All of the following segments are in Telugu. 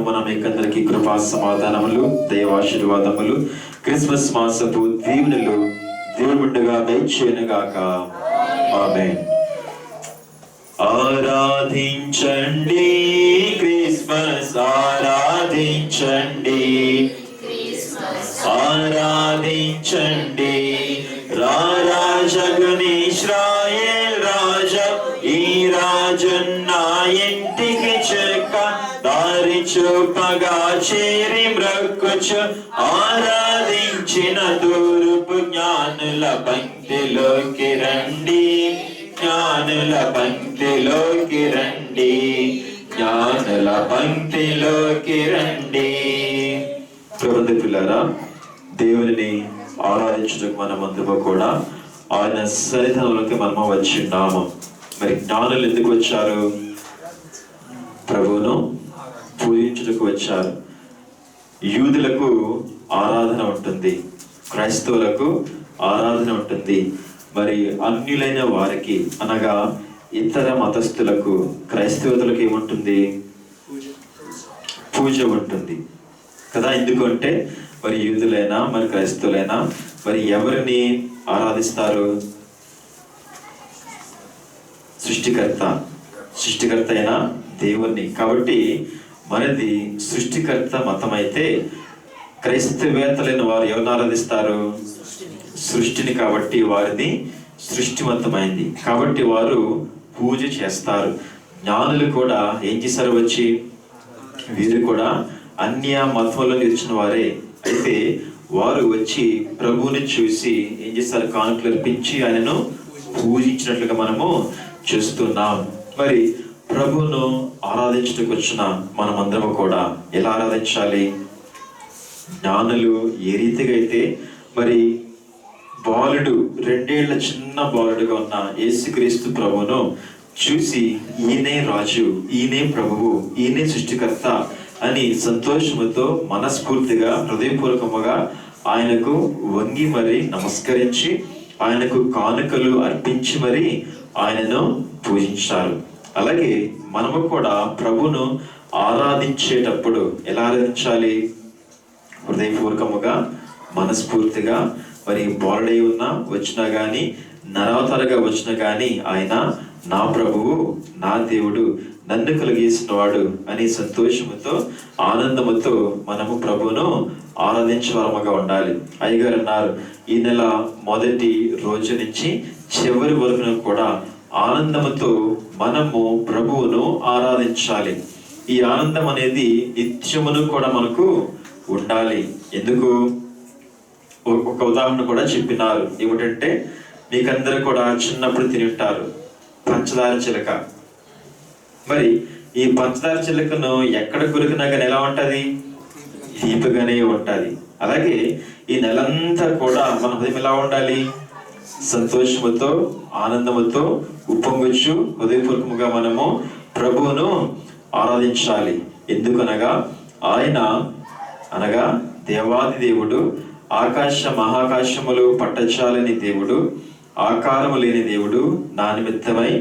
నామమున మీకందరికీ కృపా సమాధానములు, దైవాశీర్వాదములు, క్రిస్మస్ మాసపు దీవెనలు దేవుడుగా దయచేయునుగాక. ఆమేన్. ఆరాధించండి క్రిస్మస్, ఆరాధించండి, ఆరాధించండి. రాజగణేశ్రాయేల్ రాజా, ఈ రాజన్న ఇంటికి చెక్క దారి చూపగా చేరి మ్రక్కుచు ఆరాధించిన తూర్పు జ్ఞానుల పంక్తిలోకి రండి, జ్ఞానుల పంక్తిలోకి రండి, జ్ఞానుల పంక్తిలోకి రండి. పిల్లరా, దేవుని ఆరాధించడానికి మనమందరూ కూడా ఆయన సన్నిధానంలోకి మనము వచ్చిన్నాము. మరి జ్ఞానులు ఎందుకు వచ్చారు? ప్రభువును పూజించుటకు వచ్చారు. యూదులకు ఆరాధన ఉంటుంది, క్రైస్తవులకు ఆరాధన ఉంటుంది. మరి అన్యులైన వారికి అనగా ఇతర మతస్థులకు, క్రైస్తవులకు ఏముంటుంది? పూజ ఉంటుంది కదా. ఎందుకంటే మరి యూదులైనా మరి క్రైస్తవులైనా మరి ఎవరిని ఆరాధిస్తారు? సృష్టికర్త అయిన దేవుణ్ణి. కాబట్టి మనది సృష్టికర్త మతం అయితే క్రైస్తవేత్తలైన వారు ఎవరిని ఆరాధిస్తారు? సృష్టిని. కాబట్టి వారిది సృష్టి మతమైంది. కాబట్టి వారు పూజ చేస్తారు. జ్ఞానులు కూడా ఏం చేశారు? వచ్చి వీరు కూడా అన్య మతంలో వచ్చిన వారే. అయితే వారు వచ్చి ప్రభువుని చూసి ఏం చేస్తారు? కానుకలు అర్పించి ఆయనను పూజించినట్లుగా మనము చూస్తున్నాం. మరి ప్రభువును ఆరాధించడానికి వచ్చిన మనమందరము కూడా ఎలా ఆరాధించాలి? జ్ఞానులు ఏ రీతిగా అయితే మరి బాలుడు, 2 ఏళ్ల చిన్న బాలుడుగా ఉన్న యేసుక్రీస్తు ప్రభువును చూసి ఈయనే రాజు, ఈయనే ప్రభువు, ఈయనే సృష్టికర్త అని సంతోషముతో మనస్ఫూర్తిగా హృదయపూర్వకముగా ఆయనకు వంగి మరి నమస్కరించి ఆయనకు కానుకలు అర్పించి మరి ఆయనను పూజించారు. అలాగే మనము కూడా ప్రభును ఆరాధించేటప్పుడు ఎలా ఆరాధించాలి? హృదయపూర్వకముగా మనస్ఫూర్తిగా. మరి బాలుడై ఉన్నా వచ్చినా గాని, నరావతారగా వచ్చినా గాని ఆయన నా ప్రభువు, నా దేవుడు, నన్ను కలిగేసిన వాడు అని సంతోషముతో ఆనందముతో మనము ప్రభువును ఆరాధించేవారముగా ఉండాలి. అయ్యగారు అన్నారు, ఈ నెల మొదటి రోజు నుంచి చివరి వరకు కూడా ఆనందముతో మనము ప్రభువును ఆరాధించాలి. ఈ ఆనందం అనేది నిత్యమును కూడా మనకు ఉండాలి. ఎందుకు? ఒక ఉదాహరణ కూడా చెప్పినారు. ఏమిటంటే, మీకందరూ కూడా చిన్నప్పుడు తిని ఉంటారు పంచదార చిలక. మరి ఈ పంచదార చిలకను ఎక్కడ కొరికినా కానీ ఎలా ఉంటది? తీపిగానే ఉంటది. అలాగే ఈ నెలంతా కూడా మన హృదయం ఎలా ఉండాలి? సంతోషముతో ఆనందముతో ఉప్పొంగొచ్చు హృదయపూర్వకముగా మనము ప్రభువును ఆరాధించాలి. ఎందుకనగా ఆయన అనగా దేవాది దేవుడు, ఆకాశ మహాకాశములు పట్టచాలని దేవుడు, ఆకారము లేని దేవుడు నా నిమిత్తమై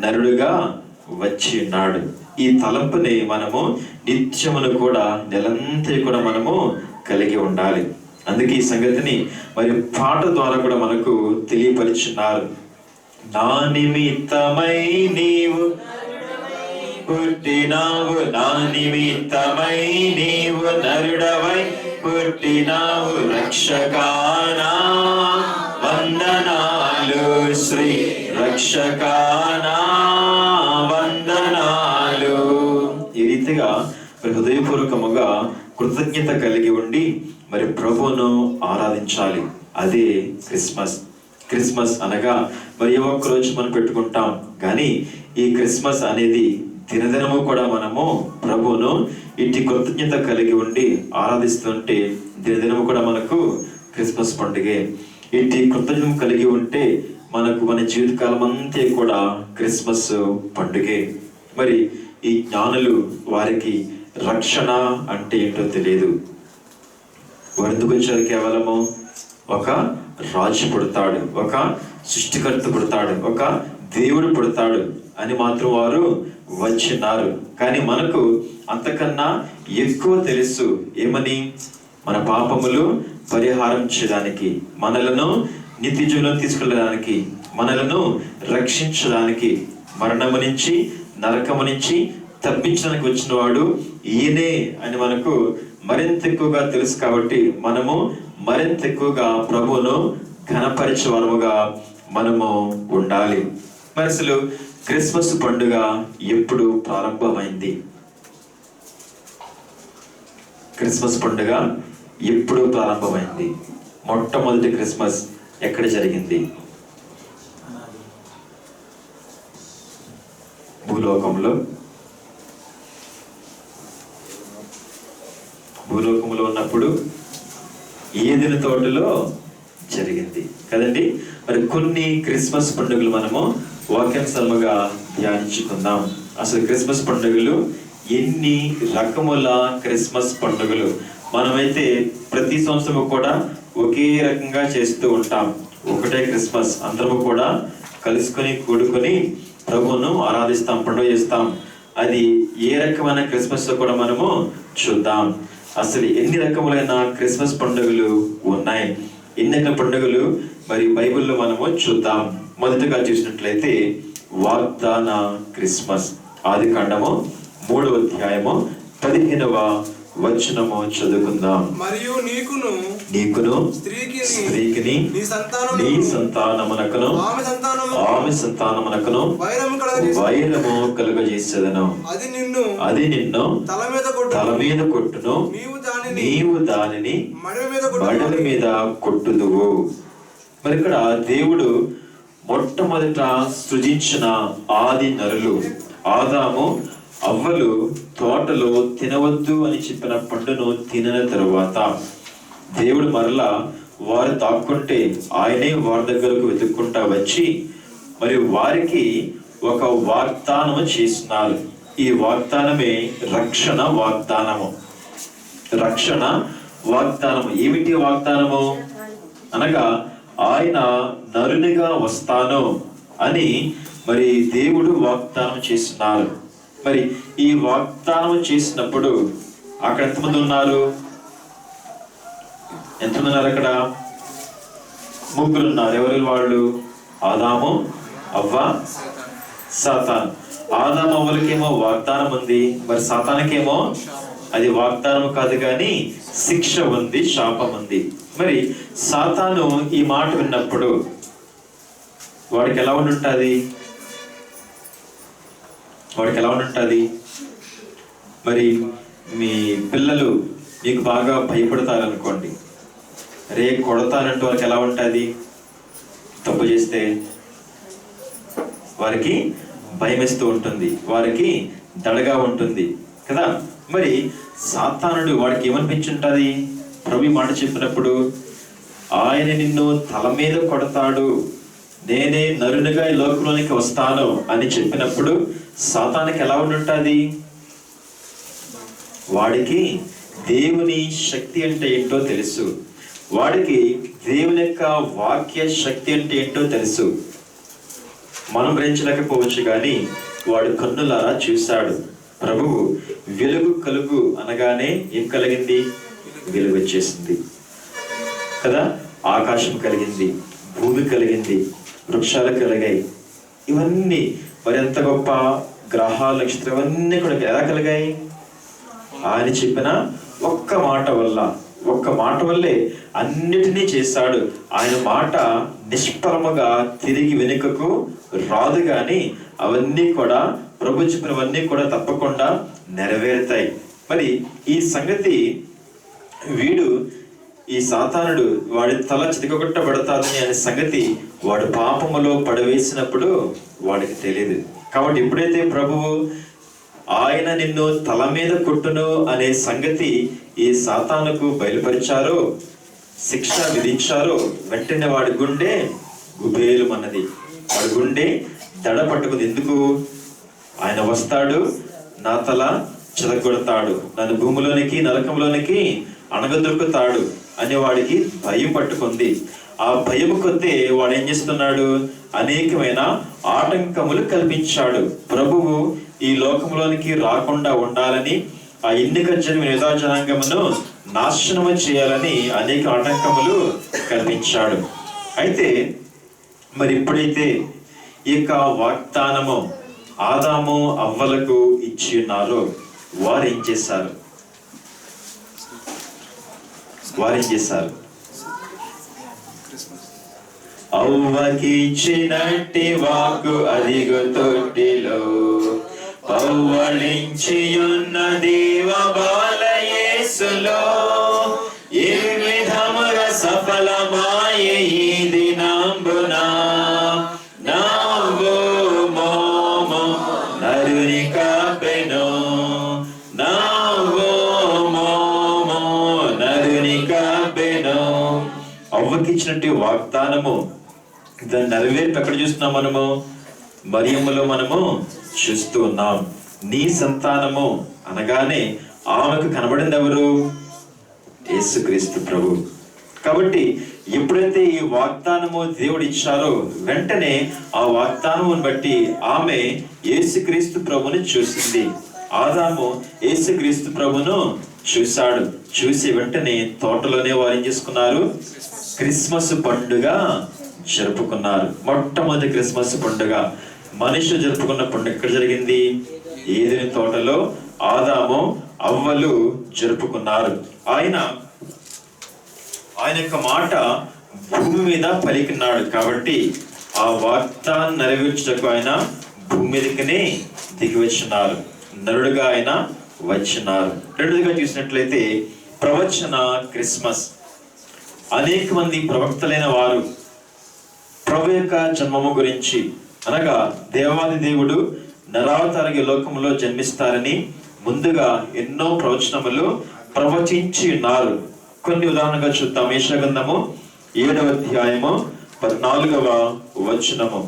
నరుడుగా వచ్చి ఉన్నాడు. ఈ తలంపుని మనము నిత్యమును కూడా నెలంతా కూడా మనము కలిగి ఉండాలి. అందుకే ఈ సంగతిని మరి పాట ద్వారా కూడా మనకు తెలియపరిచున్నారు. నా నిమిత్తమై నీవు పుట్టినావు, నా నిమిత్తమై నీవు నరుడవై పుట్టినావు, రక్షకానా వందనాలు, శ్రీ రక్షకానా వందనాలు. ఈ రీతిగా హృదయపూర్వకముగా కృతజ్ఞత కలిగి ఉండి మరి ప్రభువును ఆరాధించాలి. అదే క్రిస్మస్. క్రిస్మస్ అనగా మరి ఒక్క రోజు మనం పెట్టుకుంటాం, కానీ ఈ క్రిస్మస్ అనేది దినదినము కూడా మనము ప్రభువును ఇట్టి కృతజ్ఞత కలిగి ఉండి ఆరాధిస్తుంటే దినదినము కూడా మనకు క్రిస్మస్ పండుగే. ఇట్టి కృతజ్ఞత కలిగి ఉంటే మనకు మన జీవితకాలం అంతే కూడా క్రిస్మస్ పండుగే. మరి ఈ జ్ఞానులు వారికి రక్షణ అంటే ఏంటో తెలియదు. వారు ఎందుకు వచ్చారు? కేవలము ఒక రాజు పుడతాడు, ఒక సృష్టికర్త పుడతాడు, ఒక దేవుడు పుడతాడు అని మాత్రం వారు వచ్చిన్నారు. కానీ మనకు అంతకన్నా ఎక్కువ తెలుసు. ఏమని? మన పాపములు పరిహారం చేయడానికి, మనలను నిత్య జీవనం తీసుకెళ్ళడానికి, మనలను రక్షించడానికి, మరణము నుంచి నరకము నుంచి తప్పించడానికి వచ్చిన వాడు ఈయనే అని మనకు మరింత ఎక్కువగా తెలుసు. కాబట్టి మనము మరింత ఎక్కువగా ప్రభువును ఘనపరిచే వారముగా మనము ఉండాలి. మరి అసలు క్రిస్మస్ పండుగ ఎప్పుడు ప్రారంభమైంది? క్రిస్మస్ పండుగ ఎప్పుడు ప్రారంభమైంది? మొట్టమొదటి క్రిస్మస్ ఎక్కడ జరిగింది? భూలోకంలో ఉన్నప్పుడు ఏదెను తోటలో జరిగింది కదండి. మరి కొన్ని క్రిస్మస్ పండుగలు మనము వాక్యానుసారముగా ధ్యానించుకుందాం. అసలు క్రిస్మస్ పండుగలు ఎన్ని రకముల క్రిస్మస్ పండుగలు? మనమైతే ప్రతి సంవత్సరము కూడా ఒకే రకంగా చేస్తూ ఉంటాం. ఒకటే క్రిస్మస్, అందరము కూడా కలుసుకొని కూడుకొని ప్రభువును ఆరాధిస్తాం, పండుగ చేస్తాం. అది ఏ రకమైన క్రిస్మస్ కూడా మనము చూద్దాం. అసలు ఎన్ని రకములైన క్రిస్మస్ పండుగలు ఉన్నాయి, ఎన్ని రకాల పండుగలు మరి బైబిల్లో మనము చూద్దాం. మొదటగా చూసినట్లయితే వాగ్దాన క్రిస్మస్. ఆదికాండము 3వ అధ్యాయము 15వ వచనము చదువుకుందాం. మరియు నీకును స్త్రీకిని నీ సంతానమునకును ఆమె సంతానమునకును వైరము కలుగజేసేదను. అది నిన్ను తల మీద కొట్టును, నీవు దానిని మెడల మీద కొట్టుదువు. మరి ఇక్కడ దేవుడు మొట్టమొదట సృజించిన ఆది నరులు ఆదాము అవ్వలు తోటలో తినవద్దు అని చెప్పిన పండును తినిన తరువాత దేవుడు మరలా వారు దాక్కుంటే ఆయనే వారి దగ్గరకు వెతుక్కుంటా వచ్చి మరి వారికి ఒక వాగ్దానము చేస్తున్నారు. ఈ వాగ్దానమే రక్షణ వాగ్దానము. రక్షణ వాగ్దానము ఏమిటి? వాగ్దానము అనగా ఆయన నరునిగా వస్తాను అని మరి దేవుడు వాగ్దానం చేస్తున్నారు. మరి ఈ వాగ్దానం చేసినప్పుడు అక్కడ ఎంతమంది ఉన్నారు? అక్కడ ముగ్గురు ఉన్నారు. ఎవరు వాళ్ళు? ఆదాము, అవ్వ, సాతాన్. ఆదాము అవ్వలకేమో వాగ్దానం ఉంది, మరి సాతానుకేమో అది వాగ్దానం కాదు కానీ శిక్ష ఉంది, శాపం ఉంది. మరి సాతాను ఈ మాట విన్నప్పుడు వాడికి ఎలా ఉండుంటుంది? మరి మీ పిల్లలు మీకు బాగా భయపడతారనుకోండి, రే కొడతానంటూ వారికి ఎలా ఉంటుంది? తప్పు చేస్తే వారికి భయమేస్తూ ఉంటుంది, వారికి దడగా ఉంటుంది కదా. మరి సాతానుడు వాడికి ఏమనిపించుంటుంది? ప్రభు మాట చెప్పినప్పుడు ఆయన నిన్ను తల మీద కొడతాడు, నేనే నరునిగా ఈ లోకంలోనికి వస్తాను అని చెప్పినప్పుడు సాతానికి ఎలా ఉండుంటుంది? వాడికి దేవుని శక్తి అంటే ఏంటో తెలుసు, వాడికి దేవుని యొక్క వాక్య శక్తి అంటే ఏంటో తెలుసు. మనం గ్రహించలేకపోవచ్చు కానీ వాడు కన్నులారా చూశాడు. ప్రభువు వెలుగు కలుగు అనగానే ఏం కలిగింది? వెలుగు వచ్చేసింది కదా. ఆకాశం కలిగింది, భూమి కలిగింది, వృక్షాలు కలిగాయి. ఇవన్నీ మరి ఎంత గొప్ప గ్రహాలు, నక్షత్రం ఇవన్నీ కూడా ఎలా కలిగాయి? ఆయన చెప్పిన ఒక్క మాట వల్లే అన్నిటినీ చేశాడు. ఆయన మాట నిష్ఫలముగా తిరిగి వెనుకకు రాదు కానీ అవన్నీ కూడా ప్రభు చెప్పినవన్నీ కూడా తప్పకుండా నెరవేరుతాయి. మరి ఈ సంగతి ఈ సాతానుడు వాడి తల చితకొట్టబడతాదని అనే సంగతి వాడు పాపములో పడవేసినప్పుడు వాడికి తెలియదు. కాబట్టి ఎప్పుడైతే ప్రభువు ఆయన నిన్ను తల మీద కొట్టును అనే సంగతి ఈ సాతానుకు బయలుపరిచారో, శిక్ష విధించారో, వెంటనే వాడి గుండె గుబేలు అన్నది, వాడి గుండె దడ పట్టుకుంది. ఎందుకు? ఆయన వస్తాడు, నా తల చితగొడతాడు, నన్ను భూమిలోనికి నరకంలోనికి అణగదొరుకుతాడు అనే వాడికి భయం పట్టుకుంది. ఆ భయం కొద్దీ వాడు ఏం చేస్తున్నాడు, అనేకమైన ఆటంకములు కల్పించాడు. ప్రభువు ఈ లోకంలోనికి రాకుండా ఉండాలని, ఆ ఎన్నిక జరిగిన యూదా జనాంగమును నాశనము చేయాలని అనేక ఆటంకములు కల్పించాడు. అయితే మరి ఎప్పుడైతే ఈ యొక్క వాగ్దానము ఆదాము అవ్వలకు ఇచ్చి ఉన్నారో వారేం చేశారు? అవ్వకి ఇచ్చినట్టి వాకు అదిగో తొట్టిలో పవ్వళించి ఉన్న దేవ బాల యేసులో ఏ విధముగా సఫలమాయే ఈ దినంబున నవ్వు మోము నరుని కాపెను, నవ్వు మోము నరుని కాపెను. అవ్వకిచ్చినట్టు వాగ్దానము దాన్ని నెరవేర్పు ఎక్కడ చూస్తున్నాం? మనము మరియమ్మలో మనము చూస్తూ ఉన్నాం. నీ సంతానము అనగానే ఆమెకు కనబడింది ఎవరు? యేసుక్రీస్తు ప్రభు. కాబట్టి ఎప్పుడైతే ఈ వాగ్దానము దేవుడు ఇచ్చారో వెంటనే ఆ వాగ్దానమును బట్టి ఆమె యేసుక్రీస్తు ప్రభుని చూసింది. ఆదాము యేసుక్రీస్తు ప్రభును చూశాడు. చూసి వెంటనే తోటలోనే వారు ఏం చేసుకున్నారు? క్రిస్మస్ పండుగ జరుపుకున్నారు. మొట్టమొదటి క్రిస్మస్ పండుగ మనుషులు జరుపుకున్న పండుగ ఎక్కడ జరిగింది? ఏదెను తోటలో ఆదాము అవ్వలు జరుపుకున్నారు. ఆయన యొక్క మాట భూమి మీద పలికినాడు. కాబట్టి ఆ వాగ్దానం నెరవేర్చుటకు ఆయన భూమి మీదకినే దిగి వచ్చినారు. నరుడుగా ఆయన వచ్చినారు. రెండోదిగా చూసినట్లయితే ప్రవచన క్రిస్మస్. అనేక మంది ప్రవక్తలైన వారు ప్రభు యొక్క జన్మము గురించి, అనగా దేవాది దేవుడు నరావతారకి లోకంలో జన్మిస్తారని ముందుగా ఎన్నో ప్రవచనములు ప్రవచించి ఉన్నారు. కొన్ని ఉదాహరణగా చూద్దాం. యెషయా గ్రంథము 7వ అధ్యాయము 14వ వచనము.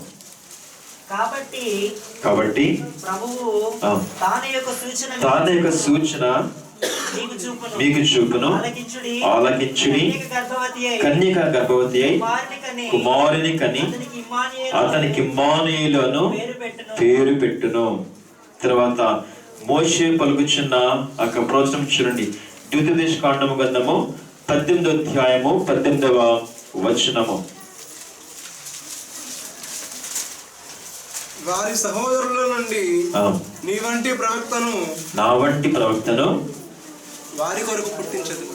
కాబట్టి ప్రభువు తాన యొక్క సూచన మీకు చూపును, ఆలకించుడి. కన్యక గర్భవతి అయి కుమారుని కని అతనికి ఇమ్మానుయేలు పేరు పెట్టును. తర్వాత మోషే పలుకుచున్న ఒక ప్రవచనం చూడండి. ద్వితీయోపదేశ కాండము గ్రంథము 18వ అధ్యాయము 18వ వచనము. వారి సహోదరుల నుండి నా వంటి ప్రవక్తను వారి కొరకు పుట్టించదును.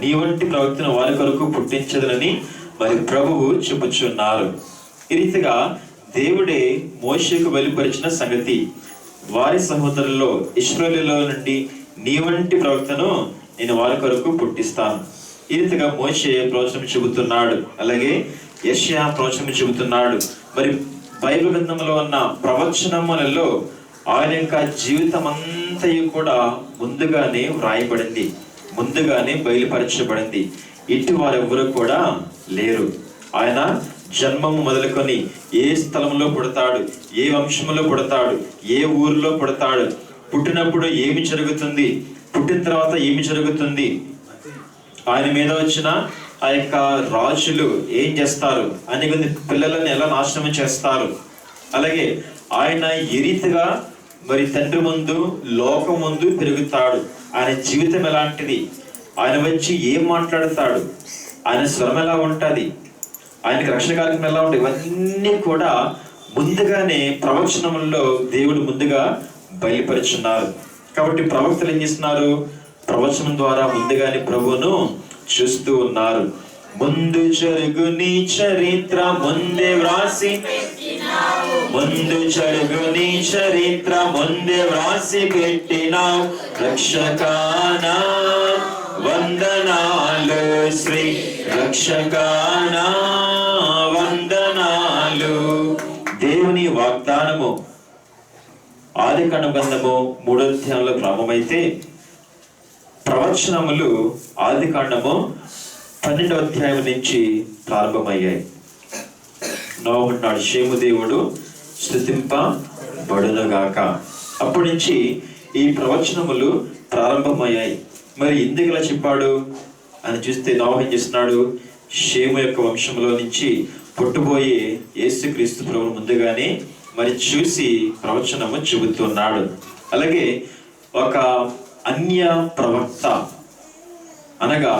నీ వంటి ప్రవక్తను వారి కొరకు పుట్టించదునని మరి ప్రభువు చెప్పుచున్నారు. ఈ రీతిగా దేవుడే మోషేకు బయలుపరిచిన సంగతి. వారి సహోదరుల్లో ఇశ్రాయేలులో నుండి నీ వంటి ప్రవక్తను నేను వారి కొరకు పుట్టిస్తాను. ఈ రీతిగా మోషే ప్రవచనం చెబుతున్నాడు. అలాగే యెషయా ప్రవచనం చెబుతున్నాడు. మరి బైబిల్ గ్రంథంలో ఉన్న ప్రవచనములలో ఆయన యొక్క జీవితం అంతయు కూడా ముందుగానే వ్రాయబడింది, ముందుగానే బయలుపరచబడింది. ఇటు వారెవ్వరూ కూడా లేరు. ఆయన జన్మము మొదలుకొని ఏ స్థలంలో పుడతాడు, ఏ వంశంలో పుడతాడు, ఏ ఊరిలో పుడతాడు, పుట్టినప్పుడు ఏమి జరుగుతుంది, పుట్టిన తర్వాత ఏమి జరుగుతుంది, ఆయన మీద వచ్చిన ఆ యొక్క రాజులు ఏం చేస్తారు, అనేక పిల్లలను ఎలా నాశనం చేస్తారు, అలాగే ఆయన ఏ రీతిగా మరి తండ్రి ముందు లోకం ముందు పెరుగుతాడు, ఆయన జీవితం ఎలాంటిది, ఆయన వచ్చి ఏం మాట్లాడతాడు, ఆయన స్వరం ఎలా ఉంటుంది, ఆయనకి రక్షణ కార్యక్రమం ఎలా ఉంటుంది, ఇవన్నీ కూడా ముందుగానే ప్రవచనముల్లో దేవుడు ముందుగా బయలుపరుచున్నారు. కాబట్టి ప్రవక్తలు ఏం చేస్తున్నారు? ప్రవచనం ద్వారా ముందుగానే ప్రభువును చూస్తూ ఉన్నారు. ముందు జరుగు నీ చరిత్ర ముందే వ్రాసి, ముందు జరుగు నీ చరిత్ర ముందే వ్రాసి పెట్టినావు రక్షకానా వందనాలు, శ్రీ రక్షకానా వందనాలు. దేవుని వాగ్దానము ఆదికాండం గ్రంథము 3వ అధ్యాయంలో ప్రారంభమైతే ప్రవచనములు ఆదికాండము 12వ అధ్యాయం నుంచి ప్రారంభమయ్యాయి. నోహు నాడు షేము దేవుడు స్తుతింపబడునుగాక. అప్పటి నుంచి ఈ ప్రవచనములు ప్రారంభమయ్యాయి. మరి ఎందుకు ఇలా చెప్పాడు? అని చూస్తే నోవహు ఏం చేస్తున్నాడు? షేము యొక్క వంశంలో నుంచి పుట్టబోయే యేసుక్రీస్తు ప్రభువు ముందుగానే మరి చూసి ప్రవచనము చెబుతున్నాడు. అలాగే ఒక అన్య ప్రవక్త అనగా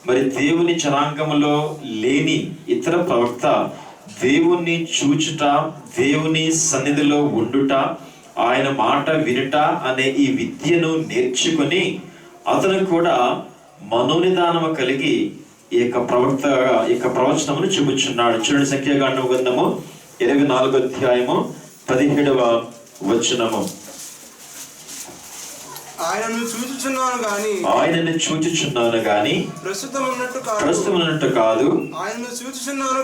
మరి దేవుని జనాంగంలో లేని ఇతర ప్రవక్త దేవుణ్ణి చూచుట, దేవుని సన్నిధిలో ఉండుట, ఆయన మాట వినుట అనే ఈ విద్యను నేర్చుకొని అతను కూడా మనోనిదానము కలిగి ఈ యొక్క ప్రవచనమును చూపుచున్నాడు. చూడండి, సంఖ్యాకాండము గ్రంథము 24వ అధ్యాయము 17వ వచనము. ఆయనను చూచుచున్నాను గాని ప్రస్తుతం ఉన్నట్టు కాదు. ఆయనను చూచుచున్నాను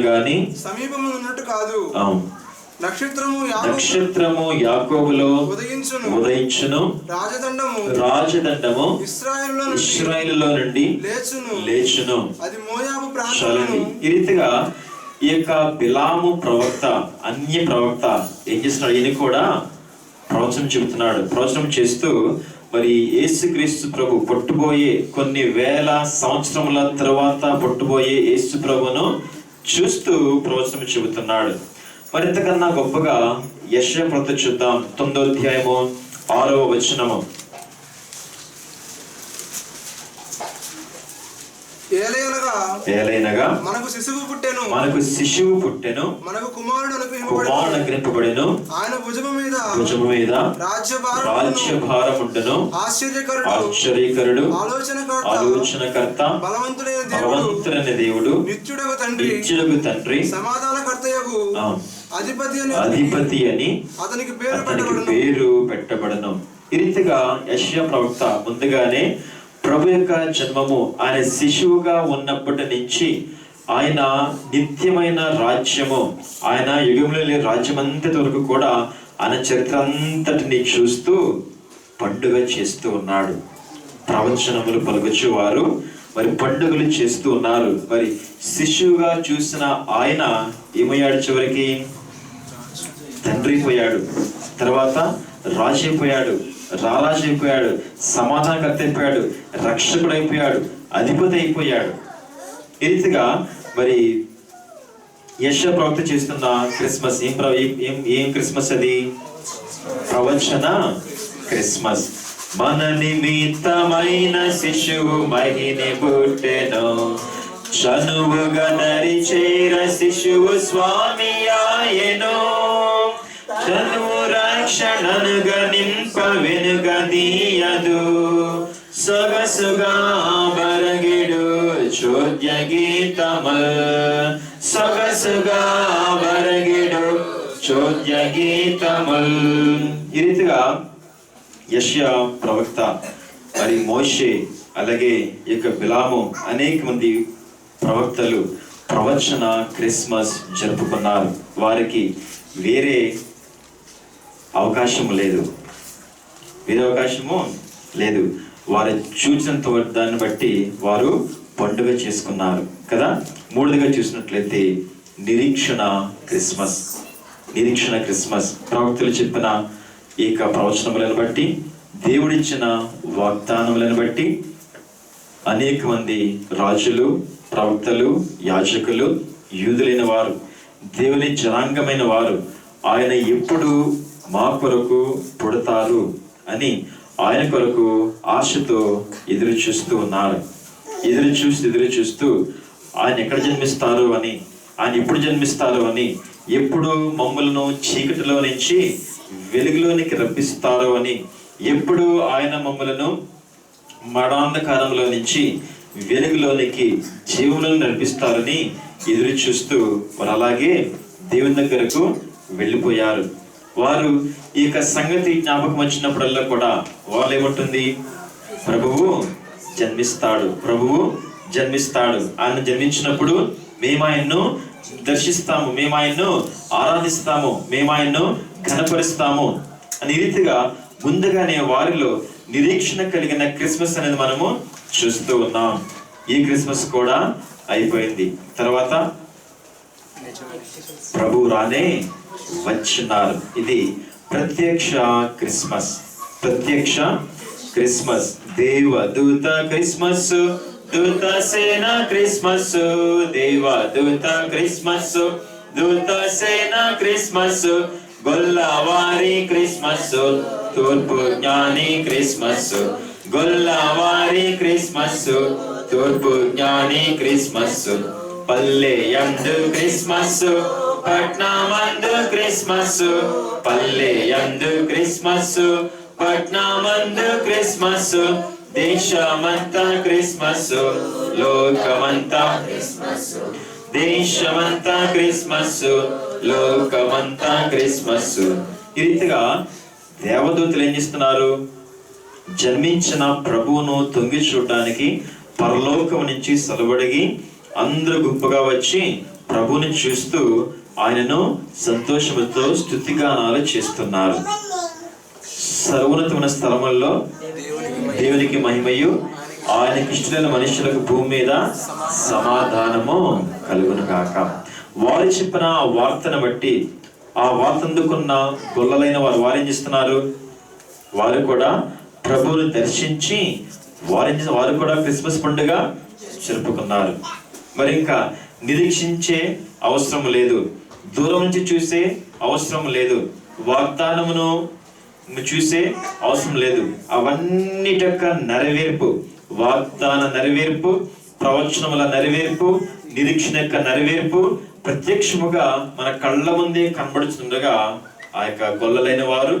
గాని సమీపమున ఉన్నట్టు కాదు. నక్షత్రము యాకోబులో ఉదయించును, రాజదండము ఇశ్రాయేలులో నుండి లేచును. చాలండి. ఈ రీతిగా ఈ యొక్క బిలాము ప్రవక్త, అన్య ప్రవక్త ఏం చేస్తున్నాడు? ఈయన కూడా ప్రవచనం చెబుతున్నాడు. ప్రవచనం చేస్తూ మరి యేసుక్రీస్తు ప్రభు పుట్టబోయే కొన్ని వేల సంవత్సరముల తర్వాత పుట్టబోయే యేసు ప్రభును చూస్తూ ప్రవచనం చెబుతున్నాడు. మరింతకన్నా గొప్పగా యెషయా ప్రవక్త చూద్దాం. 9వ అధ్యాయము 6వ వచనము. ఏలైనగా మనకు శిశువు పుట్టెను, మనకు కుమారుడు అనుగ్రహింపబడెను, ఆయన భుజము మీద రాజ్యభారముండెను. ఆశ్చర్యకరుడు, ఆలోచనకర్త, బలవంతుడైన దేవుడు, నిత్యుడగు తండ్రి, సమాధానకర్తయగు అధిపతి అని అతనికి పేరు పెట్టబడను. ఈ రీతిగా యెషయా ప్రవక్త ముందుగానే ప్రభు యొక్క జన్మము, ఆయన శిశువుగా ఉన్నప్పటి నుంచి ఆయన నిత్యమైన రాజ్యము, ఆయన యుగంలో రాజ్యం అంతటి వరకు కూడా ఆయన చరిత్ర అంతటిని చూస్తూ పండుగ చేస్తూ ఉన్నాడు. ప్రవచనములు పలుకుచువారు మరి పండుగలు చేస్తూ ఉన్నారు. మరి శిశువుగా చూసిన ఆయన ఏమయ్యాడు? చివరికి తండ్రి అయిపోయాడు, తర్వాత రాజు అయిపోయాడు, రారాజు అయిపోయాడు, సమాధానకర్త అయిపోయాడు, రక్షకుడు అయిపోయాడు, అధిపతి అయిపోయాడు. ఈ రీతిగా మరి యెషయా ప్రవక్త చేస్తున్న క్రిస్మస్ ఏం క్రిస్మస్? అది ప్రవచన క్రిస్మస్. మన నిమిత్తమైన శిశువు మహిని పుట్టెను, చనువుగా నరిచేర శిశువు స్వామి ఆయెను, చనువు రక్షణనుగా నింప వెనుగదీయదు, సొగసుగా బరగిడు చోద్య గీతముల్, సొగసుగా బరగిడు చోద్య గీతముల్. ఈ రీతిగా యెషయా ప్రవక్త, మరి మోషే, అలాగే ఈ యొక్క బిలాము, అనేక మంది ప్రవక్తలు ప్రవచన క్రిస్మస్ జరుపుకున్నారు. వారికి వేరే అవకాశము లేదు, వారు చూసినంత దాన్ని బట్టి వారు పండుగ చేసుకున్నారు కదా. మూడోదిగా చూసినట్లయితే నిరీక్షణ క్రిస్మస్. ప్రవక్తలు చెప్పిన ఈ ప్రవచనములను బట్టి, దేవుడిచ్చిన వాగ్దానములను బట్టి అనేక మంది రాజులు, ప్రవక్తలు, యాజకులు, యూదులైన వారు, దేవుని జనాంగమైన వారు ఆయన ఎప్పుడు మా కొరకు పుడతారు అని ఆయన కొరకు ఆశతో ఎదురు చూస్తూ ఉన్నారు. ఎదురు చూస్తూ ఆయన ఎక్కడ జన్మిస్తారు అని, ఆయన ఎప్పుడు జన్మిస్తారు అని, ఎప్పుడు మమ్మల్ని చీకటిలో నుంచి వెలుగులోనికి రప్పిస్తారు అని, ఎప్పుడు ఆయన మమ్మలను మరణాంధకారంలో నుంచి వెలుగులోనికి జీవులను నడిపిస్తారని ఎదురు చూస్తూ వారు అలాగే దేవుని దగ్గరకు వెళ్ళిపోయారు. వారు ఈ యొక్క సంగతి జ్ఞాపకం వచ్చినప్పుడల్లా కూడా వాళ్ళు ఏముంటుంది? ప్రభువు జన్మిస్తాడు, ఆయన జన్మించినప్పుడు మేము ఆయన్ను దర్శిస్తాము, మేము ఆయన్ను ఆరాధిస్తాము, మేము ఆయన్ను ఘనపరుస్తాము అని రీతిగా ముందుగానే వారిలో నిరీక్షణ కలిగిన క్రిస్మస్ అనేది మనము చూస్తూ ఉన్నాం. ఈ క్రిస్మస్ కూడా అయిపోయింది. తర్వాత ప్రభు రానే వచ్చినారు. ఇది ప్రత్యక్ష క్రిస్మస్. దేవదూత క్రిస్మస్, దూత సేన క్రిస్మస్, దేవదూత క్రిస్మస్, దూత సేన క్రిస్మస్, గొల్లవారి క్రిస్మస్, తూర్పు జ్ఞాని క్రిస్మస్, గొల్లవారి క్రిస్మస్, తూర్పు జ్ఞాని క్రిస్మస్, పల్లె యందు క్రిస్మస్, పట్నమందు క్రిస్మస్, పల్లె యందు క్రిస్మస్, పట్నమందు క్రిస్మస్, దేశమంతా క్రిస్మస్, లోకమంతా క్రిస్మస్, దేశమంతా క్రిస్మస్, లోకమంతా క్రిస్మస్. ఈ రీతిగా దేవదూతలు ఏం చేస్తున్నారు? జన్మించిన ప్రభువును తొంగి చూడడానికి పరలోకం నుంచి సలవడిగి అందరూ గుంపుగా వచ్చి ప్రభువుని చూస్తూ ఆయనను సంతోషముతో స్తుతిగానాలు చేస్తున్నారు. సర్వోన్నతమైన స్థలముల్లో దేవునికి మహిమయు, ఆయనకి ఇష్టమైన మనుషులకు భూమి మీద సమాధానము కలుగును గాక. వారు చెప్పిన ఆ వార్తను బట్టి, ఆ వార్త అందుకున్న గొల్లలైన వారు ఏం చేస్తున్నారు? వారు కూడా ప్రభువుని దర్శించి వారు కూడా క్రిస్మస్ పండుగ జరుపుకున్నారు. మరి ఇంకా నిరీక్షించే అవసరం లేదు, దూరం నుంచి చూసే అవసరం లేదు, వాగ్దానమును చూసే అవసరం లేదు. అవన్నిటి యొక్క నెరవేర్పు, వాగ్దాన నెరవేర్పు, ప్రవచనముల నెరవేర్పు, నిరీక్షణ యొక్క నెరవేర్పు ప్రత్యక్షముగా మన కళ్ళ ముందే కనబడుతుండగా ఆ యొక్క గొల్లలైన వారు,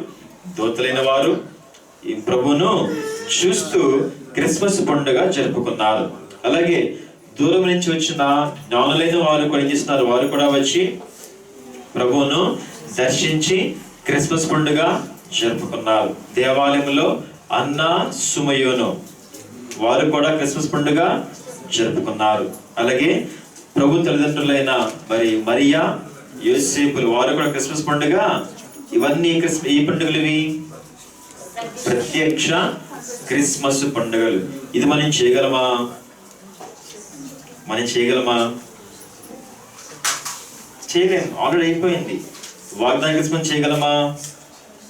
దూతలైన వారు ఈ ప్రభువును చూస్తూ క్రిస్మస్ పండుగ జరుపుకున్నారు. అలాగే దూరం నుంచి వచ్చిన జ్ఞానులైన వారు కూడా ఏం చేస్తున్నారు? వారు కూడా వచ్చి ప్రభువును దర్శించి క్రిస్మస్ పండుగ జరుపుకున్నారు. దేవాలయంలో అన్న సుమయోను వారు కూడా క్రిస్మస్ పండుగ జరుపుకున్నారు. అలాగే ప్రభు తల్లిదండ్రులైన మరియా, యోసేపులు వారు కూడా క్రిస్మస్ పండుగ. ఇవన్నీ ఈ పండుగలు ఇవి ప్రత్యక్ష క్రిస్మస్ పండుగలు. ఇది మనం చేయగలమా? చేయలేం. ఆల్రెడీ అయిపోయింది. వాగ్దాన క్రిస్మస్ చేయగలమా?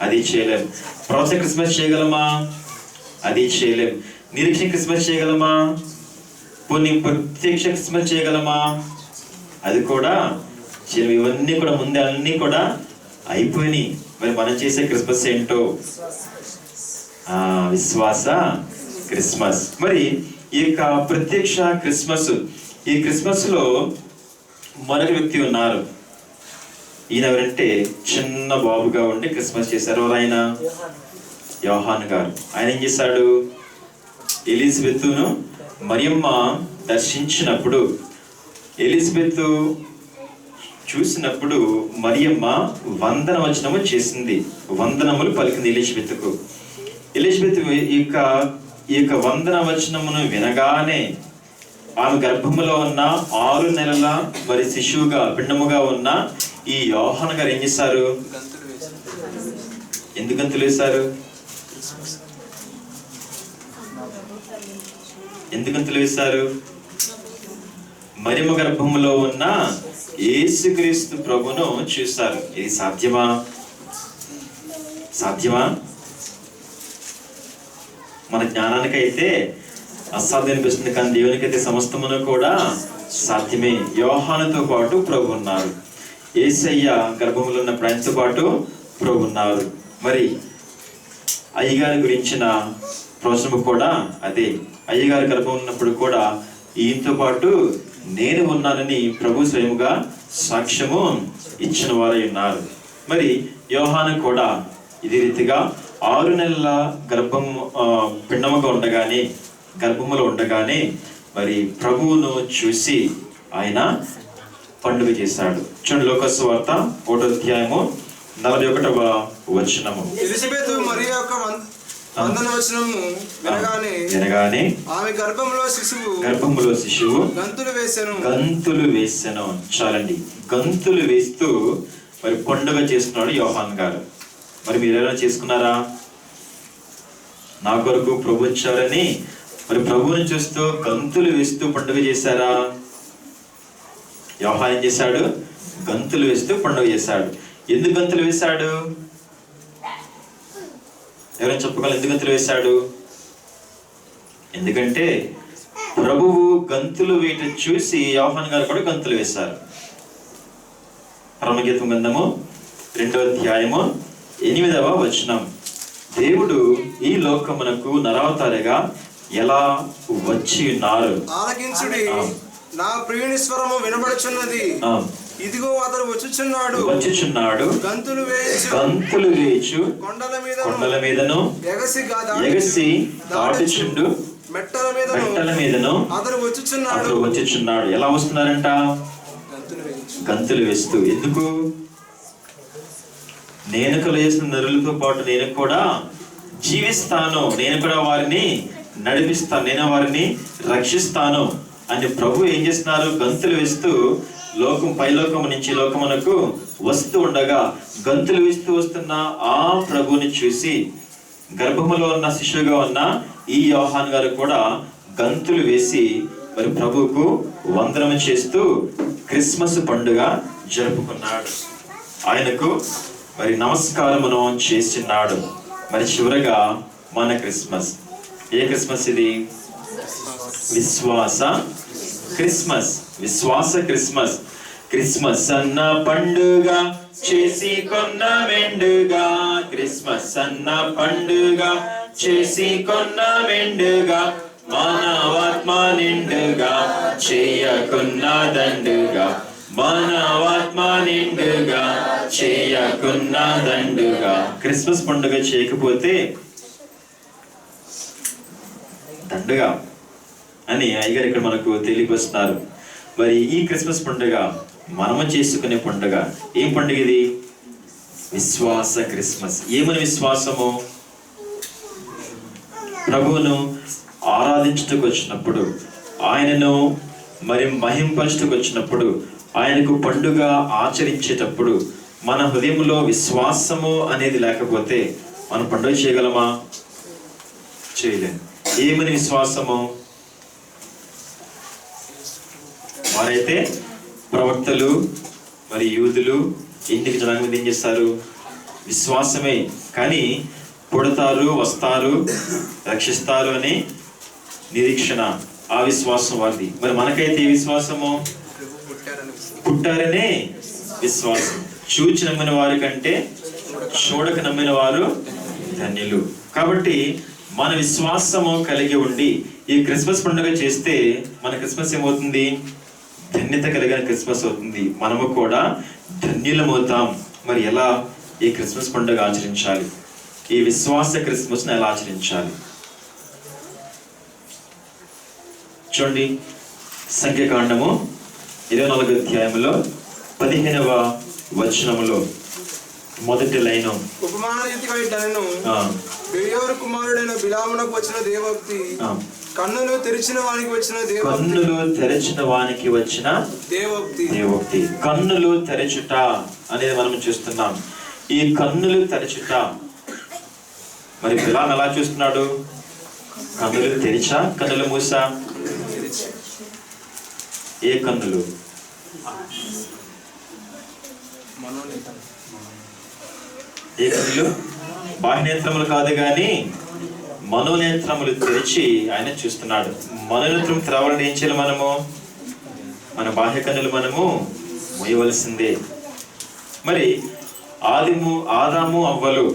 అది చేయలేం. ప్రవచన క్రిస్మస్ చేయగలమా? అది చేయలేం. నిరీక్షణ క్రిస్మస్ చేయగలమా? కొన్ని ప్రత్యక్ష క్రిస్మస్ చేయగలమా? అది కూడా చేయలేం. ఇవన్నీ కూడా ముందే అన్నీ కూడా అయిపోయినాయి. మరి మనం చేసే క్రిస్మస్ ఏంటో? విశ్వాస క్రిస్మస్. మరి ఈ యొక్క ప్రత్యక్ష క్రిస్మస్, ఈ క్రిస్మస్ లో మరొక వ్యక్తి ఉన్నారు. ఈయన ఎవరంటే చిన్న బాబుగా ఉండి క్రిస్మస్ చేశారు. ఆయన యోహాను గారు. ఆయన ఏం చేశాడు? ఎలిజబెత్తును మరియమ్మ దర్శించినప్పుడు, ఎలిజబెత్ చూసినప్పుడు మరియమ్మ వందన వచనము చేసింది, వందనములు పలికింది ఎలిజబెత్తుకు. ఎలిజబెత్ ఈ యొక్క వందన వచనమును వినగానే ఆమె గర్భములో ఉన్న 6 నెలల మరి శిశువుగా పిండముగా ఉన్న ఈ యోహాను గారు ఏం చేశారు? ఎందుకు గంతులు వేశారు? ఎందుకు గంతులు వేశారు? మరియమ్మ గర్భములో ఉన్న యేసుక్రీస్తు ప్రభును చూశారు. ఇది సాధ్యమా? మన జ్ఞానానికైతే అసాధ్యం అనిపిస్తుంది, కానీ దేవునికైతే సమస్తమును కూడా సాధ్యమే. యోహానుతో పాటు ప్రభు ఉన్నారు. యేసయ్య గర్భములో ఉన్న ఆయనతో పాటు ప్రభు ఉన్నారు. మరి అయ్యగారి గురించిన ప్రవచనము కూడా అదే. అయ్యగారి గర్భం ఉన్నప్పుడు కూడా ఈయనతో పాటు నేను ఉన్నానని ప్రభు స్వయముగా సాక్ష్యము ఇచ్చిన వారై ఉన్నారు. మరి యోహాను కూడా ఇదే రీతిగా 6 నెలల గర్భములో ఉండగానే మరి ప్రభువును చూసి ఆయన పండుగ చేశాడు. చూడండి, లోకాసు సువార్త 1వ అధ్యాయము 41వ వచనము. ఎలిజబెత్ మరియా యొక్క వందన వచనము వినగానే ఆమె గర్భములో శిశువు గంతులు వేసెను. చాలండి, గంతులు వేస్తూ మరి పండుగ చేస్తున్నాడు యోహాన్ గారు. మరి మీరు ఎలా చేసుకున్నారా? నా కొరకు ప్రభు వచ్చారని మరి ప్రభువుని చూస్తూ గంతులు వేస్తూ పండుగ చేశారా? యోహాన్ ఏం చేశాడు? గంతులు వేస్తూ పండుగ చేశాడు. ఎందుకు గంతులు వేశాడు? ఎవరైనా చెప్పగలరు? ఎందుకు గంతులు వేశాడు? ఎందుకంటే ప్రభువు గంతులు వేయటం చూసి యోహాను గారు కూడా గంతులు వేశారు. పరమగీతం గ్రంథము 2వ అధ్యాయము 8వ వచనం, దేవుడు ఈ లోకమునకు నరావతారిగా ఎలా వచ్చి ఉన్నారు. ఆలకించుడి, నా ప్రియుని స్వరము వినబడుచున్నది, ఇదిగో అతడు వచ్చుచున్నాడు, గంతులు వేయచు కొండల మీదను ఎగసి దాటుచుండు మెట్టల మీదను అతడు వచ్చుచున్నాడు. ఎలా వస్తున్నారంట? గంతులు వేస్తూ. ఎందుకు? నేను కలుగజేసిన నరులతో పాటు నేను కూడా జీవిస్తాను, నేను కూడా వారిని నడిపిస్తాను, నేను వారిని రక్షిస్తాను అని ప్రభు ఏం చేస్తున్నారు? గంతులు వేస్తూ పైలోకము నుంచి లోకమునకు వస్తూ ఉండగా గంతులు వేస్తూ వస్తున్న ఆ ప్రభుని చూసి గర్భములో ఉన్న శిశువుగా ఉన్న ఈ యోహాను గారు కూడా గంతులు వేసి మరి ప్రభువుకు వందనము చేస్తూ క్రిస్మస్ పండుగ జరుపుకున్నాడు. ఆయనకు మరి నమస్కారమును చేస్తున్నాడు. మరి చివరగా మన క్రిస్మస్. ఏ క్రిస్మస్ ఇది? విశ్వాస క్రిస్మస్. విశ్వాస క్రిస్మస్. క్రిస్మస్ అన్న పండుగ చేసి కొన్న మెండుగా, క్రిస్మస్ అన్న పండుగ చేసి కొన్న మెండుగా, మానవాత్మ నిండుగా చేయకున్న దండుగా, మానవాత్మ నిండుగా చేయకున్న దండుగా. క్రిస్మస్ పండుగ చేయకపోతే దండుగా అని అయ్యగారు ఇక్కడ మనకు తెలియపరుస్తున్నారు. మరి ఈ క్రిస్మస్ పండుగ మనము చేసుకునే పండుగ. ఏం పండుగ ఇది? విశ్వాస క్రిస్మస్. ఏమని విశ్వాసము? ప్రభువును ఆరాధించుటకు వచ్చినప్పుడు, ఆయనను మరి మహింపరచుటకు వచ్చినప్పుడు, ఆయనకు పండుగ ఆచరించేటప్పుడు మన హృదయంలో విశ్వాసము అనేది లేకపోతే మనం పండుగ చేయగలమా? చేయలేము. ఏమని విశ్వాసము? వారైతే ప్రవక్తలు మరి యూదులు ఇంటికి జనాంగం మీద ఏం చేస్తారు? విశ్వాసమే. కానీ పుడతారు, వస్తారు, రక్షిస్తారు అని నిరీక్షణ, ఆ విశ్వాసం వారిది. మరి మనకైతే ఏ విశ్వాసము? పుట్టారనే విశ్వాసం. చూచి నమ్మిన వారి కంటే చూడక నమ్మిన వారు ధన్యులు. కాబట్టి మన విశ్వాసము కలిగి ఉండి ఈ క్రిస్మస్ పండుగ చేస్తే మన క్రిస్మస్ ఏమవుతుంది? ధన్యత కలిగిన క్రిస్మస్ అవుతుంది. మనము కూడా ధన్యులమవుతాం. మరి ఎలా ఈ క్రిస్మస్ పండుగ ఆచరించాలి? ఈ విశ్వాస క్రిస్మస్ను ఎలా ఆచరించాలి? చూడండి, సంఖ్యాకాండము 24వ అధ్యాయంలో 15వ వచనములో మొదటి లైను, ఉపమాన రీతిగా ఇట్లనెను, బెయోరు కుమారుడైన బిలామునకు వచ్చిన దేవోక్తి, కన్నులు తెరిచిన వానికి వచ్చిన దేవోక్తి. కన్నులు తెరిచిన వానికి వచ్చిన దేవోక్తి. కన్నులు తెరచుట అనేది మనం చూస్తున్నాం. ఈ కన్నులు తెరచుట, మరి బిలాము ఎలా చూస్తున్నాడు? కన్నులు తెరిచా, కన్నులు మూసా? ఏ కన్నులు? ఏ కన్నులు? బాహ్యనేత్రములు కాదు కానీ మనోనేత్రములు తెరిచి ఆయన చూస్తున్నాడు. మనోనేత్రం తెరవాలని ఏం చేయాలి? మనము మన బాహ్య కన్నులు మనము మూయవలసిందే. మరి ఆదాము అవ్వలు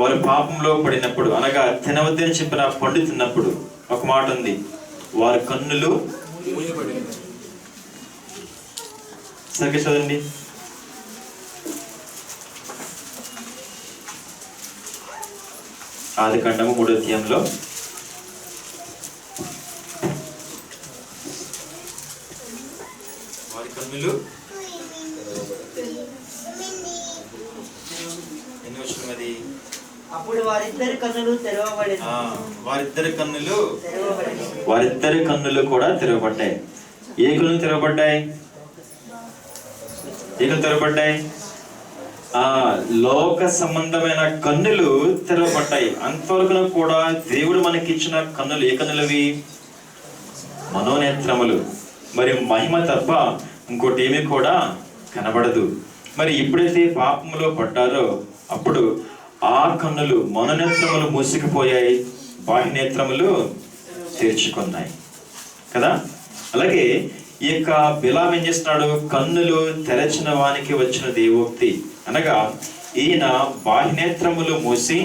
వారు పాపంలో పడినప్పుడు, అనగా తినవద్దని చెప్పిన పండు తిన్నప్పుడు ఒక మాట ఉంది, వారి కన్నులు సరిగ్గా చదవండి. ఆదికాండము 3వ అధ్యాయంలో వారి కన్నులు ఎన్ని వచ్చిన మరి? అప్పుడు వారిద్దరి కన్నులు తెరవబడెను. వారిద్దరి కన్నులు కూడా తెరవబడ్డాయి. ఏ కన్నులు తెరవబడ్డాయి? తెరవబడ్డాయి లోక సంబంధమైన కన్నులు తెరవబడ్డాయి. అంతవరకు కూడా దేవుడు మనకిచ్చిన కన్నులు ఏ కన్నులవి? మనోనేత్రములు. మరి మహిమ తప్ప ఇంకోటి ఏమీ కూడా కనబడదు. మరి ఎప్పుడైతే పాపములో పడ్డారో అప్పుడు ఆ కన్నులు, మనోనేత్రములు మూసుకుపోయాయి, బాహ్యనేత్రములు తెరుచుకున్నాయి కదా. అలాగే ఈ యొక్క బిలాం ఏం చేస్తున్నాడు? కన్నులు తెరచిన వానికి వచ్చిన దేవోక్తి అనగా ఈయన బాహ్యనేత్రములు మూసి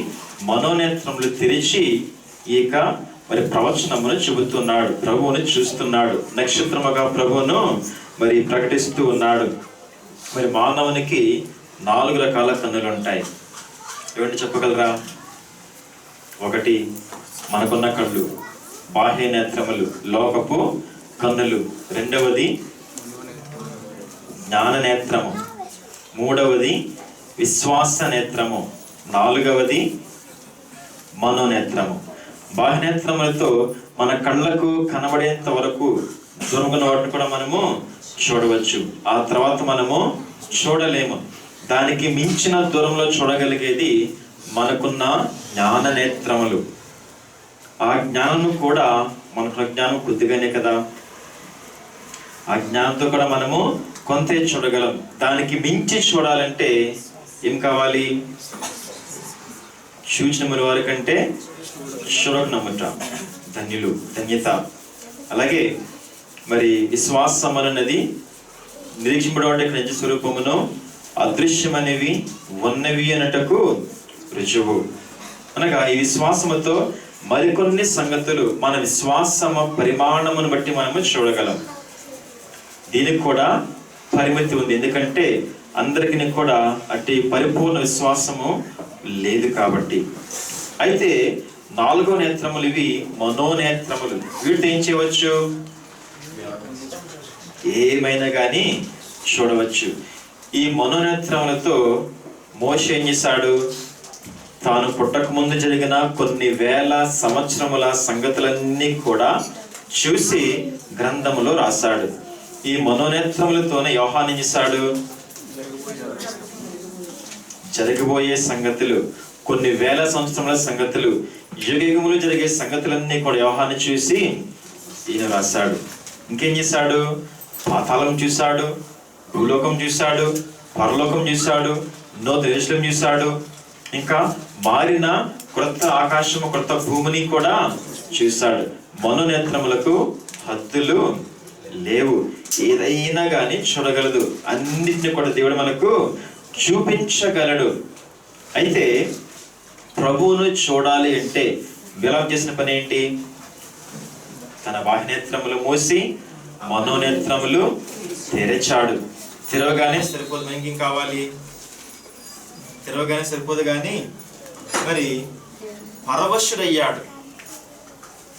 మనోనేత్రములు తెరిచి ఈ యొక్క మరి ప్రవచనమును చెబుతున్నాడు, ప్రభువును చూస్తున్నాడు, నక్షత్రముగా ప్రభువును మరి ప్రకటిస్తూ ఉన్నాడు. మరి మానవునికి 4 రకాల కన్నులు ఉంటాయి. ఏమంటే చెప్పగలరా? ఒకటి మనకున్న కళ్ళు, బాహ్య నేత్రములు, లోకపు కన్నులు. రెండవది జ్ఞాన నేత్రము. మూడవది విశ్వాస నేత్రము. నాలుగవది మనోనేత్రము. బాహ్యనేత్రములతో మన కళ్ళకు కనబడేంత వరకు దూరంగా వాటిని కూడా మనము చూడవచ్చు. ఆ తర్వాత మనము చూడలేము. దానికి మించిన దూరంలో చూడగలిగేది మనకున్న జ్ఞాన నేత్రములు. ఆ జ్ఞానము కూడా మనకున్న జ్ఞానం కొద్దిగానే కదా. ఆ జ్ఞానంతో కూడా మనము కొంతే చూడగలం. దానికి మించి చూడాలంటే ఏం కావాలి? చూచిన వారి కంటే చూడక నమ్ముట ధన్యులు, ధన్యత. అలాగే మరి విశ్వాసం అన్నది నిరీక్షింపడం ఇక్కడ నిజ స్వరూపమును అదృశ్యమనేవి ఉన్నవి అనటకు రుజువు. అనగా ఈ విశ్వాసముతో మరికొన్ని సంగతులు మన విశ్వాసము పరిమాణమును బట్టి మనము చూడగలం. దీనికి కూడా పరిమితి ఉంది. ఎందుకంటే అందరికీ కూడా అట్టి పరిపూర్ణ విశ్వాసము లేదు కాబట్టి. అయితే 4వ నేత్రములు ఇవి మనోనేత్రములు. వీటిని ఏం చేయవచ్చు? ఏమైనా కానీ చూడవచ్చు. ఈ మనోనేత్రములతో మోషే ఏం చేశాడు? తాను పుట్టక ముందు జరిగిన కొన్ని వేల సంవత్సరముల సంగతులన్నీ కూడా చూసి గ్రంథములో రాశాడు. ఈ మనోనేత్రములతోనే యోహాను ఏం చేశాడు? జరగబోయే సంగతులు, కొన్ని వేల సంవత్సరముల సంగతులు, యుగయుగములు జరిగే సంగతులన్నీ కూడా యోహాను చూసి ఈయన రాశాడు. ఇంకేం చేశాడు? పాతాళం చూశాడు, భూలోకం చూశాడు, పరలోకం చూశాడు, నూతన యెరూషలేము చూశాడు, ఇంకా మారిన క్రొత్త ఆకాశము క్రొత్త భూమిని కూడా చూశాడు. మనోనేత్రములకు హద్దులు లేవు. ఏదైనా కానీ చూడగలదు. అన్నిటిని కూడా దేవుడు మనకు చూపించగలడు. అయితే ప్రభువును చూడాలి అంటే బిలాం చేసిన పని ఏంటి? తన బాహ్యనేత్రములు మూసి మనోనేత్రములు తెరచాడు. తెరవగానే సరిపోదు, మనకి ఏం కావాలి? తెరవగానే సరిపోదు కానీ మరి పరవశుడయ్యాడు.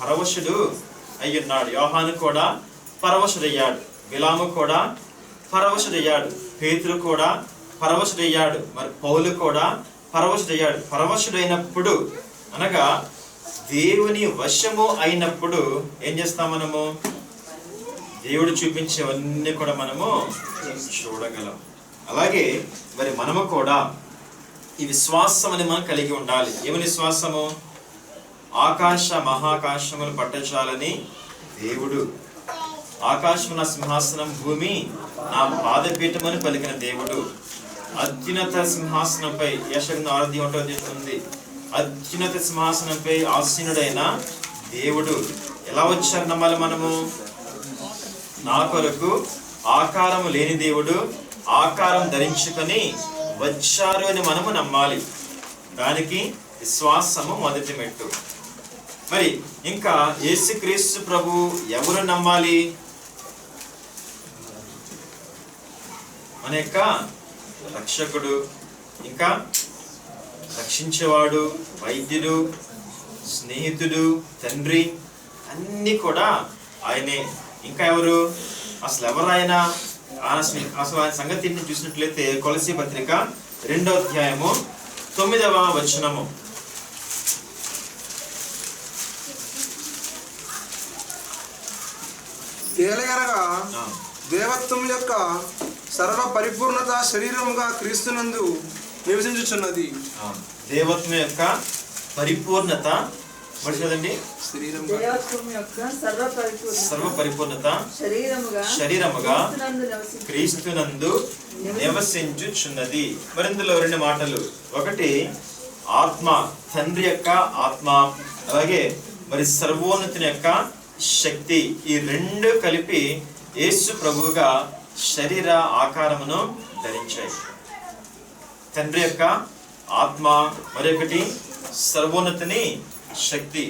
పరవశుడు అయ్యున్నాడు. యోహాను కూడా పరవశుడయ్యాడు, బిలాము కూడా పరవశుడయ్యాడు, పేతురు కూడా పరవశుడయ్యాడు, మరి పౌలు కూడా పరవశుడయ్యాడు. పరవశుడైనప్పుడు అనగా దేవుని వశము అయినప్పుడు ఏం చేస్తాం? మనము దేవుడు చూపించేవన్నీ కూడా మనము చూడగలం. అలాగే మరి మనము కూడా ఈ విశ్వాసం అని మనం కలిగి ఉండాలి. ఏమని విశ్వాసము? ఆకాశ మహాకాశములు పట్టచాలని దేవుడు, ఆకాశము నా సింహాసనం, భూమి నా పాదపీఠమని పలికిన దేవుడు, అత్యున్నత సింహాసనంపై యెషయా 6:1 అత్యున్నత సింహాసనంపై ఆసీనుడైన దేవుడు ఎలా వచ్చారు నమ్మాలి మనము? నా కొరకు ఆకారము లేని దేవుడు ఆకారం ధరించుకొని వచ్చారు అని మనము నమ్మాలి. దానికి విశ్వాసము మొదటి మెట్టు. మరి ఇంకా యేసుక్రీస్తు ప్రభు ఎవరు నమ్మాలి? మన యొక్క రక్షకుడు, ఇంకా రక్షించేవాడు, వైద్యుడు, స్నేహితుడు, తండ్రి, అన్నీ కూడా ఆయనే. ఇంకా ఎవరు? అసలు ఎవరు ఆయన? అసలు ఆయన సంగతిని చూసినట్లయితే కొలసీ పత్రిక 2వ అధ్యాయము 9వ వచనము. ఏలయనగా దేవత్వం యొక్క సర్వ పరిపూర్ణత శరీరముగా క్రీస్తునందు నివసించుచున్నది. దేవత్వం యొక్క పరిపూర్ణత చదండి. సర్వ పరిపూర్ణత శరీరముగా క్రీస్తునందు నివసించుచున్నది. మరి ఇందులో 2 మాటలు. ఒకటి ఆత్మ, తండ్రి యొక్క ఆత్మ, అలాగే మరి సర్వోన్నతుని యొక్క శక్తి, ఈ రెండు కలిపి యేసు ప్రభువుగా శరీర ఆకారమును ధరించాయి. తండ్రి యొక్క ఆత్మ, మరొకటి సర్వోన్నతుని శక్తి.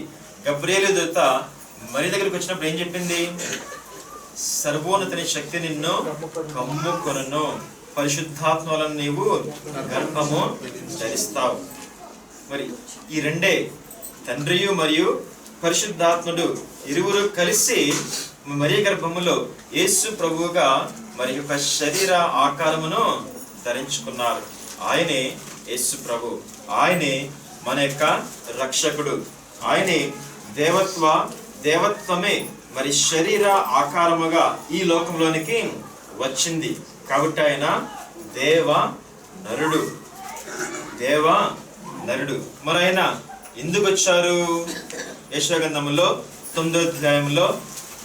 గబ్రియేలు దూత మరి దగ్గరికి వచ్చినప్పుడు ఏం చెప్పింది? సర్వోన్నతుని శక్తి నిన్ను కమ్ముకొనును, పరిశుద్ధాత్మ వలన నీవు గర్భము ధరిస్తావు. మరి ఈ రెండే, తండ్రియు మరియు పరిశుద్ధాత్ముడు ఇరువురు కలిసి మరి గర్భములో యేసు ప్రభువుగా మరి యొక్క శరీర ఆకారమును ధరించుకున్నారు. ఆయనే యేసు ప్రభు, ఆయనే మన యొక్క రక్షకుడు, ఆయనే దేవత్వమే మరి శరీర ఆకారముగా ఈ లోకంలోనికి వచ్చింది. కాబట్టి ఆయన దేవ నరుడు. మరి ఆయన ఎందుకు వచ్చారు? యెషయా గ్రంథములో 9వ అధ్యాయంలో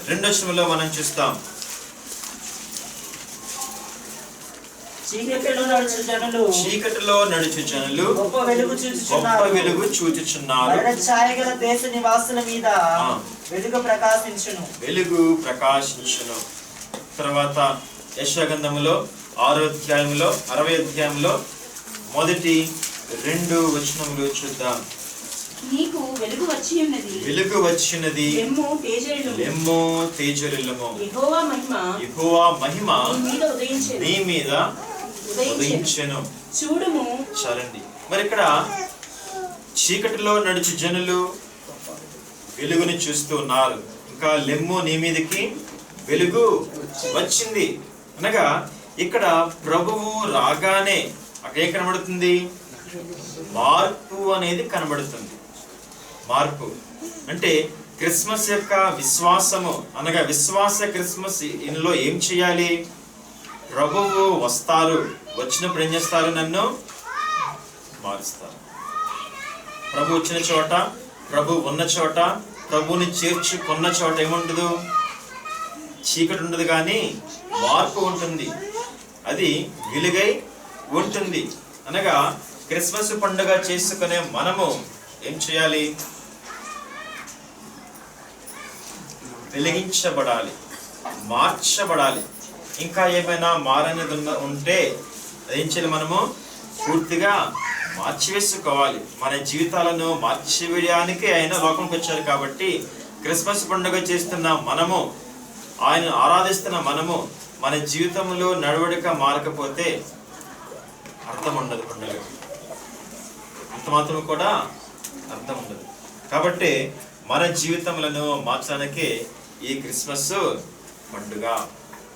2వ వచనంలో మనం చూస్తాం. చీకటిలో నడుచు జనులు గొప్ప వెలుగు చూచుచున్నారు. ఛాయగల దేశ నివాసుల మీద వెలుగు ప్రకాశించును. తర్వాత యెషయా గ్రంథములో 6వ అధ్యాయంలో 60వ అధ్యాయంలో మొదటి 2 వచనములు చూద్దాం. నీకు వెలుగు వచ్చినది, లెమ్ము తేజరిల్లుము, యెహోవా మహిమ నీ మీద ఉదయించెను. చూడుము. చాలండి. మరి ఇక్కడ చీకటిలో నడుచు జనులు వెలుగుని చూస్తూ ఉన్నారు. ఇంకా లెమ్ము, నీ మీదకి వెలుగు వచ్చింది అనగా ఇక్కడ ప్రభువు రాగానే అక్కడ ఏం కనబడుతుంది? మార్పు అనేది కనబడుతుంది. మార్పు అంటే క్రిస్మస్ యొక్క విశ్వాసము అనగా విశ్వాస క్రిస్మస్. ఇందులో ఏం చేయాలి? ప్రభువు వస్తారు, వచ్చినప్పుడు ఏం చేస్తారు? నన్ను మారుస్తారు. ప్రభు వచ్చిన చోట, ప్రభు ఉన్న చోట, ప్రభుని చేర్చుకున్న చోట ఏముండదు? చీకటి ఉండదు, కానీ మార్పు ఉంటుంది. అది వెలుగై ఉంటుంది. అనగా క్రిస్మస్ పండుగ చేసుకునే మనము ఏం చేయాలి? వెలిగించబడాలి, మార్చబడాలి. ఇంకా ఏమైనా మారనిది ఉంటే ఏం చేయాలి? మనము పూర్తిగా మార్చివేసుకోవాలి. మన జీవితాలను మార్చివేయడానికి ఆయన లోకంకి వచ్చారు. కాబట్టి క్రిస్మస్ పండుగ చేస్తున్న మనము, ఆయన ఆరాధిస్తున్న మనము, మన జీవితంలో నడవడిక మారకపోతే అర్థం ఉండదు. పండుగ అంత మాత్రం కూడా అర్థం ఉండదు. కాబట్టి మన జీవితములను మార్చడానికి ఈ క్రిస్మస్ పండుగ,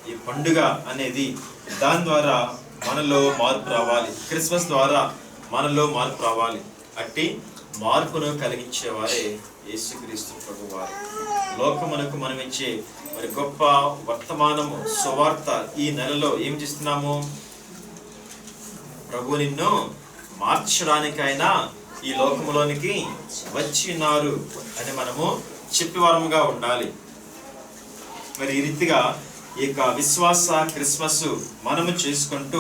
ఈ పండుగ అనేది దాని ద్వారా మనలో మార్పు రావాలి. క్రిస్మస్ ద్వారా మనలో మార్పు రావాలి. అట్టి మార్పును కలిగించేవారే యేసుక్రీస్తు ప్రభువారు. లోకమునకు మనం ఇచ్చే మరి గొప్ప వర్తమానము, సువార్త. ఈ నెలలో ఏం చేస్తున్నాము? ప్రభు నిన్ను మార్చడానికైనా ఈ లోకములోనికి వచ్చినారు అని మనము చెప్పేవారముగా ఉండాలి. మరి ఈ రీతిగా ఈ యొక్క విశ్వాస క్రిస్మస్ మనము చేసుకుంటూ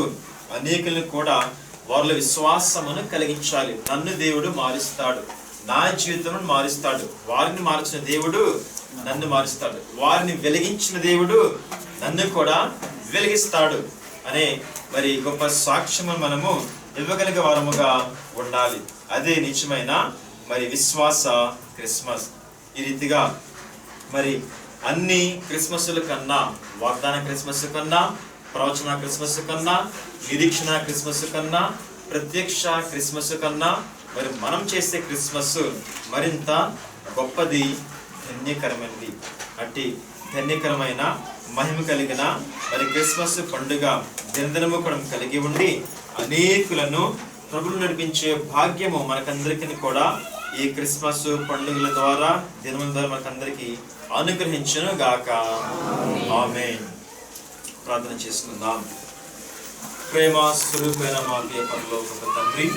అనేకులను కూడా వాళ్ళ విశ్వాసమును కలిగించాలి. నన్ను దేవుడు మారుస్తాడు, నా జీవితం మారుస్తాడు. వారిని మార్చిన దేవుడు నన్ను మారుస్తాడు, వారిని వెలిగించిన దేవుడు నన్ను కూడా వెలిగిస్తాడు అనే మరి గొప్ప సాక్ష్యము మనము ఇవ్వగలిగే వారముగా ఉండాలి. అదే నిజమైన మరి విశ్వాస క్రిస్మస్. ఈ రీతిగా మరి అన్ని క్రిస్మస్ల కన్నా, వాగ్దాన క్రిస్మస్ కన్నా, ప్రవచన క్రిస్మస్ కన్నా, నిరీక్షణ క్రిస్మస్ కన్నా, ప్రత్యక్ష క్రిస్మస్ కన్నా మరి మనం చేసే క్రిస్మస్ మరింత గొప్పది, ధన్యకరమైనది. అట్టి ధన్యకరమైన మహిమ కలిగిన మరి క్రిస్మస్ పండుగ దినదినము కూడా కలిగి ఉండి అనేకులను ప్రభువును నడిపించే భాగ్యము మనకందరికీ కూడా ఈ క్రిస్మస్ పండుగల ద్వారా, దినముల ద్వారా మనకందరికీ అనుగ్రహించును గాక. ఆమేన్. ప్రార్థన చేసుకుందాం. ప్రేమ స్వరూపైన మా ప్రియ పరలోకపు తండ్రి,